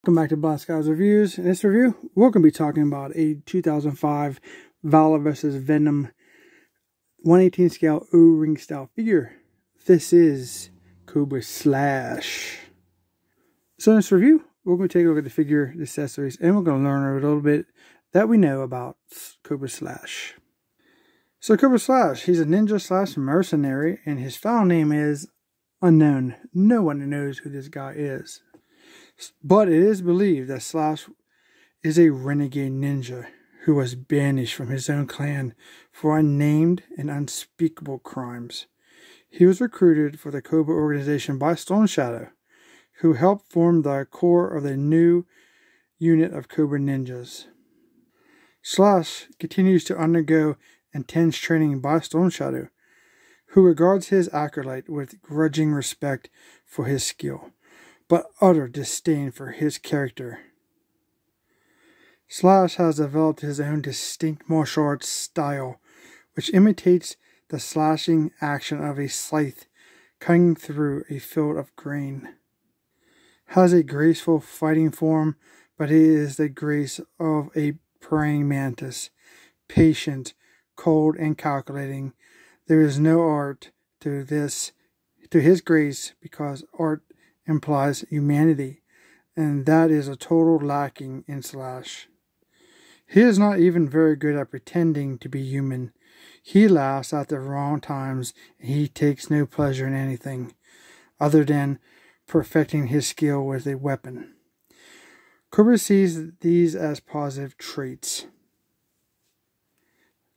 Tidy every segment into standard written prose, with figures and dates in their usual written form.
Welcome back to Black Skies Reviews. In this review, we're going to be talking about a 2005 Valor vs. Venom 1/18 scale O-ring style figure. This is Cobra Slash. So in this review, we're going to take a look at the figure, the accessories, and we're going to learn a little bit that we know about Cobra Slash. So Cobra Slash, he's a ninja slash mercenary, and his file name is unknown. No one knows who this guy is. But it is believed that Slash is a renegade ninja who was banished from his own clan for unnamed and unspeakable crimes. He was recruited for the Cobra organization by Stone Shadow, who helped form the core of the new unit of Cobra ninjas. Slash continues to undergo intense training by Stone Shadow, who regards his acolyte with grudging respect for his skill, but utter disdain for his character. Slash has developed his own distinct martial arts style, which imitates the slashing action of a scythe cutting through a field of grain. Has a graceful fighting form, but it is the grace of a praying mantis, patient, cold, and calculating. There is no art to his grace, because art implies humanity, and that is a total lacking in Slash. He is not even very good at pretending to be human. He laughs at the wrong times, and he takes no pleasure in anything other than perfecting his skill with a weapon. Cobra sees these as positive traits.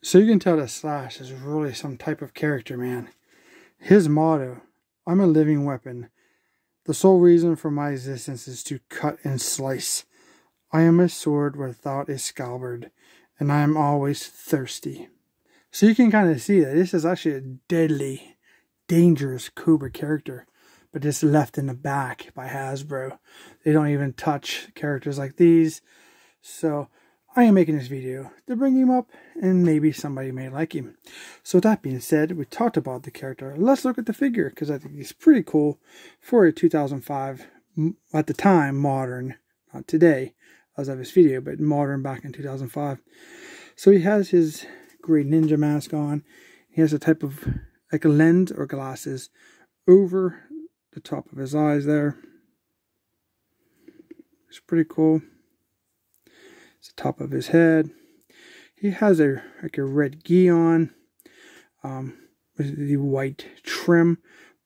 So you can tell that Slash is really some type of character, man. His motto, "I'm a living weapon. The sole reason for my existence is to cut and slice. I am a sword without a scabbard, and I am always thirsty." So you can kind of see that this is actually a deadly, dangerous Cobra character, but just left in the back by Hasbro. They don't even touch characters like these. So I am making this video to bring him up, and maybe somebody may like him. So with that being said, we talked about the character. Let's look at the figure, because I think he's pretty cool for a 2005, at the time, modern, not today, as of this video, but modern back in 2005. So he has his great ninja mask on. He has a type of, like a lens or glasses over the top of his eyes there. It's pretty cool. It's the top of his head. He has a red gi on, with the white trim,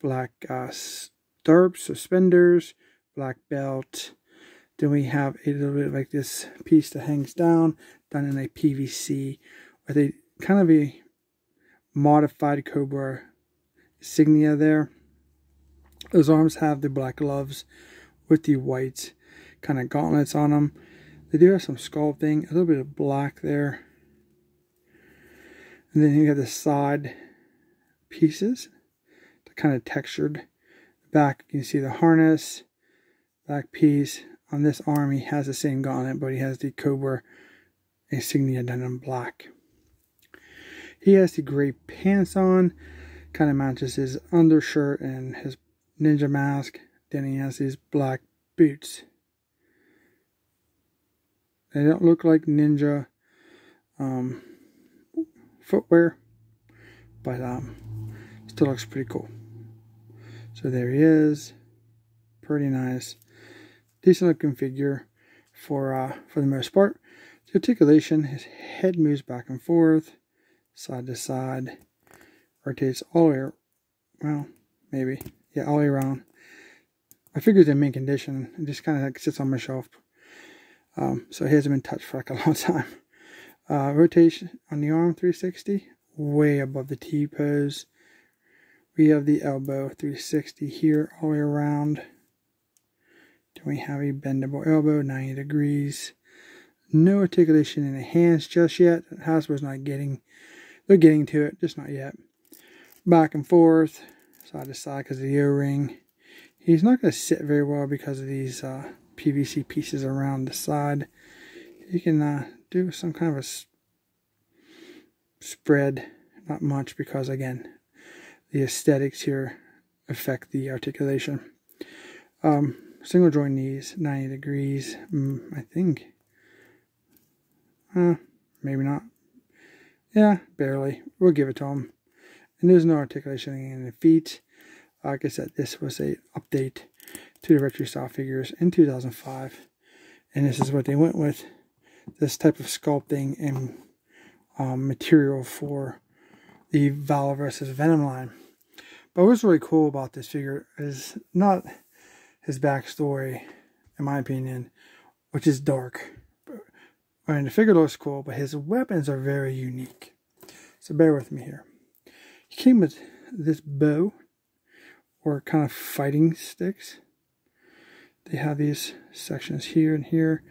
black stirrups, suspenders, black belt. Then we have a little bit like this piece that hangs down, done in a PVC, with a kind of a modified Cobra insignia there. Those arms have the black gloves with the white kind of gauntlets on them. They do have some sculpting, a little bit of black there. And then you have the side pieces, they're kind of textured. Back, you can see the harness, back piece. On this arm, he has the same gauntlet, but he has the Cobra insignia done in black. He has the gray pants on, kind of matches his undershirt and his ninja mask. Then he has these black boots. They don't look like ninja footwear, but still looks pretty cool. So there he is, pretty nice, decent looking figure for the most part. The articulation, his head moves back and forth, side to side, rotates all the way, well, maybe, yeah, all the way around. My figure's in mint condition. It just kind of like sits on my shelf. So he hasn't been touched for like a long time. Rotation on the arm, 360, way above the T-pose. We have the elbow, 360 here, all the way around. Then we have a bendable elbow, 90 degrees. No articulation in the hands just yet. Hasbro's not getting, they're getting to it, just not yet. Back and forth, side to side because of the O-ring. He's not going to sit very well because of these PVC pieces around the side. You can do some kind of a spread, not much, because again, the aesthetics here affect the articulation. Single joint knees, 90 degrees, I think. Maybe not. Yeah, barely. We'll give it to him. And there's no articulation in the feet. Like I said, this was an update to the retro style figures in 2005. And this is what they went with. This type of sculpting and material for the Valor versus Venom line. But what's really cool about this figure is not his backstory, in my opinion, which is dark. And the figure looks cool, but his weapons are very unique. So bear with me here. He came with this bow, or kind of fighting sticks. They have these sections here and here.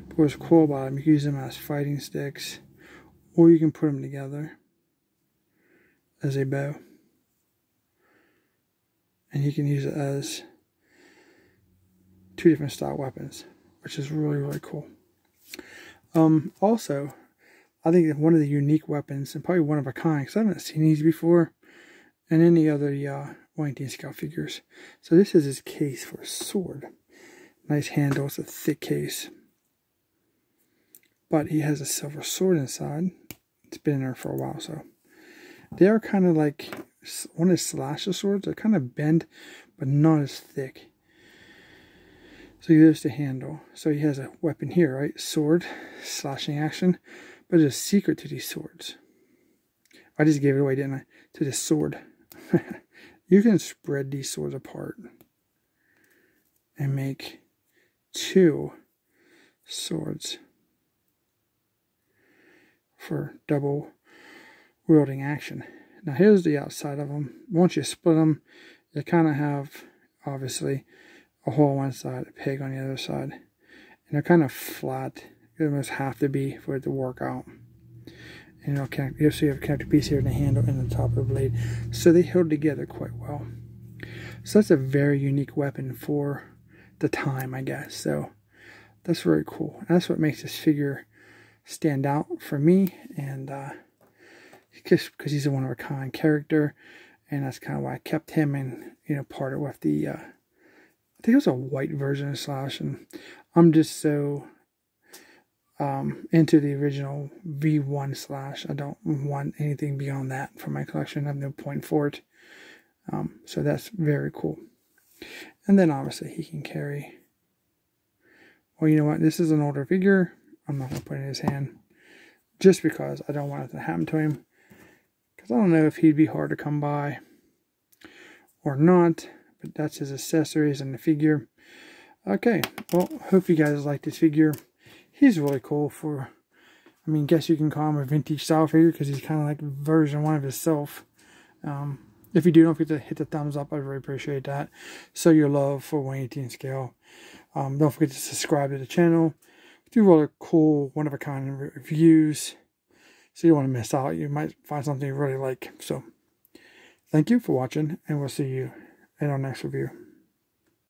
But what's cool about them, you can use them as fighting sticks, or you can put them together as a bow. And you can use it as two different style weapons, which is really, really cool. Also, I think that one of the unique weapons, and probably one of a kind, because I haven't seen these before in any other 118 Scout figures. So this is his case for a sword. Nice handle, it's a thick case. But he has a silver sword inside. It's been in there for a while, so. They are kind of like one of his slasher swords. They're kind of bent, but not as thick. So here's the handle. So he has a weapon here, right? Sword, slashing action. But there's a secret to these swords. I just gave it away, didn't I? To this sword. You can spread these swords apart and make two swords for double wielding action. Now here's the outside of them. Once you split them, you kind of have, obviously, a hole on one side, a peg on the other side. And they're kind of flat. They almost have to be for it to work out. And it'll connect, so you have a connected piece here in the handle and the top of the blade. So they held together quite well. So that's a very unique weapon for the time, I guess. So that's very cool. And that's what makes this figure stand out for me. And because he's a one-of-a-kind character. And that's kind of why I kept him and, parted with the, I think it was a white version of Slash. And I'm just so into the original V1 Slash. I don't want anything beyond that for my collection. I have no point for it. So that's very cool. And then obviously he can carry, well, you know what? This is an older figure. I'm not going to put it in his hand just because I don't want it to happen to him. Because I don't know if he'd be hard to come by or not. But that's his accessories and the figure. Okay, well, hope you guys like this figure. He's really cool for, I mean, guess you can call him a vintage style figure because he's kind of like version 1 of himself. If you do, don't forget to hit the thumbs up. I really appreciate that. Show your love for 118 scale. Don't forget to subscribe to the channel. We do really cool, one-of-a-kind reviews. So you don't want to miss out. You might find something you really like. So, thank you for watching, and we'll see you in our next review.